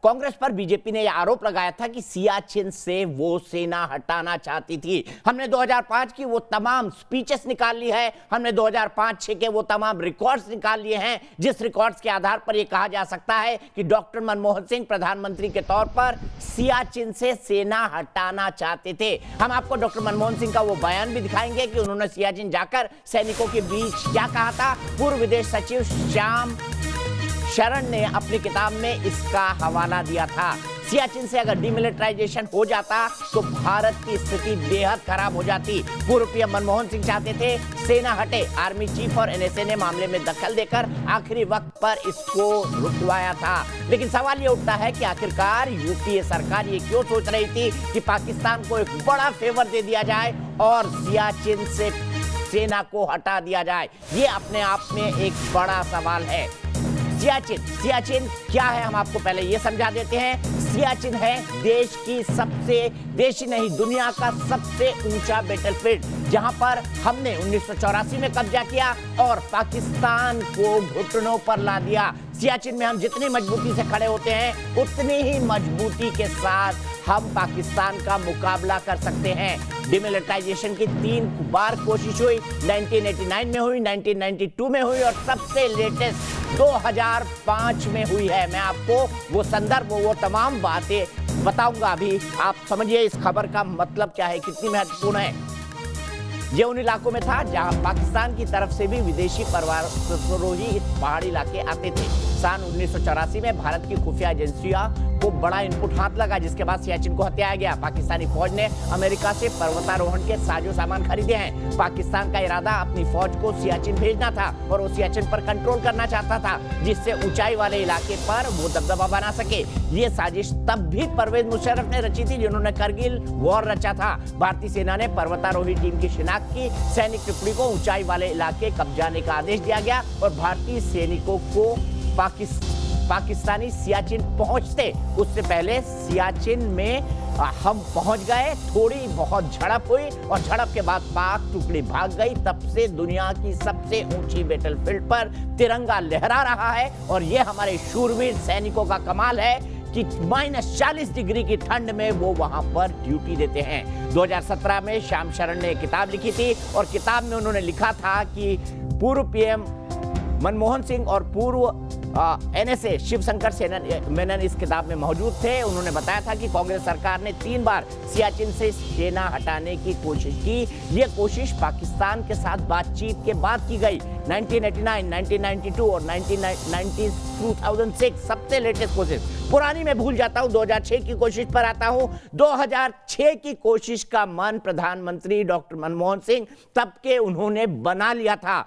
कांग्रेस पर बीजेपी ने यह आरोप लगाया था कि सियाचिन से वो सेना हटाना चाहती थी। हमने 2005 की वो तमाम स्पीचेस निकाल ली है, हमने 2005-6 के वो तमाम रिकॉर्ड्स निकाल लिए हैं, जिस रिकॉर्ड्स के आधार पर यह कहा जा सकता है कि डॉक्टर मनमोहन सिंह प्रधानमंत्री के तौर पर सियाचिन से सेना हटाना चाहते थे। हम आपको डॉक्टर मनमोहन सिंह का वो बयान भी दिखाएंगे कि उन्होंने सियाचिन जाकर सैनिकों के बीच क्या कहा था। पूर्व विदेश सचिव श्याम शरण ने अपनी किताब में इसका हवाला दिया था। सियाचिन से अगर डिमिलिटराइजेशन हो जाता तो भारत की स्थिति बेहद खराब हो जाती। पूर्व पीएम मनमोहन सिंह चाहते थे सेना हटे। आर्मी चीफ और एनएसए ने मामले में दखल देकर आखिरी वक्त पर इसको रुकवाया था। लेकिन सवाल ये उठता है कि आखिरकार यूपीए सरकार ये क्यों सोच रही थी कि पाकिस्तान को एक बड़ा फेवर दे दिया जाए और सियाचिन से सेना को हटा दिया जाए। ये अपने आप में एक बड़ा सवाल है। सियाचिन क्या है, हम आपको पहले ये समझा देते हैं। सियाचिन है देश ही नहीं दुनिया का सबसे ऊंचा बैटलफील्ड, जहां पर हमने 1984 में कब्जा किया और पाकिस्तान को घुटनों पर ला दिया। सियाचिन में हम जितनी मजबूती से खड़े होते हैं उतनी ही मजबूती के साथ हम पाकिस्तान का मुकाबला कर सकते हैं। डिमिलिटराइजेशन की 3 बार कोशिश हुई, 1989 में हुई, 1992 में हुई और सबसे लेटेस्ट 2005 में हुई है। मैं आपको वो संदर्भ, वो तमाम बातें बताऊंगा अभी। आप समझिए इस खबर का मतलब क्या है, कितनी महत्वपूर्ण है। ये उन इलाकों में था जहां पाकिस्तान की तरफ से भी विदेशी परवारोही इस पहाड़ी इलाके आते थे। सन 1984 में भारत की खुफिया एजेंसियां को बड़ा इनपुट हाथ लगा, जिसके बाद सियाचिन को हत्याया गया। पाकिस्तानी फौज ने अमेरिका से पर्वतारोहण के साजो सामान खरीदे हैं। पाकिस्तान का इरादा अपनी फौज को सियाचिन भेजना था और वो सियाचिन पर कंट्रोल करना चाहता था, जिससे ऊंचाई वाले इलाके पर वो दबदबा बना सके। ये साजिश तब भी परवेज मुशर्रफ ने रची थी, जिन्होंने करगिल वॉर रचा था। भारतीय सेना ने पर्वतारोही टीम की शिनाख्त की, सैनिक टुकड़ी को ऊंचाई वाले इलाके कब्जाने का आदेश दिया गया और भारतीय सैनिकों को पाकिस्तानी सियाचिन पहुंचते उससे पहले सियाचिन में हम पहुंच गए। थोड़ी बहुत झड़प हुई और झड़प के बाद पाक टुकड़ी भाग गई। तब से दुनिया की सबसे ऊंची बैटलफील्ड पर तिरंगा लहरा रहा है और ये हमारे शूरवीर सैनिकों का कमाल है कि -40 डिग्री की ठंड में वो वहां पर ड्यूटी देते हैं। 2017 में श्याम शरण ने किताब लिखी थी और किताब में उन्होंने लिखा था कि पूर्व पीएम मनमोहन सिंह और पूर्व एनएसए शिवशंकर मेनन इस किताब में मौजूद थे। उन्होंने बताया था कि कांग्रेस सरकार ने 3 बार सियाचिन से सेना हटाने की कोशिश की। ये कोशिश पाकिस्तान के साथ बातचीत के बाद की गई। 1989, 1992 और 2006 सबसे लेटेस्ट कोशिश। पुरानी में भूल जाता हूं, 2006 की कोशिश पर आता हूं। 2006 की कोशिश का मन प्रधानमंत्री डॉक्टर मनमोहन सिंह तब के उन्होंने बना लिया था।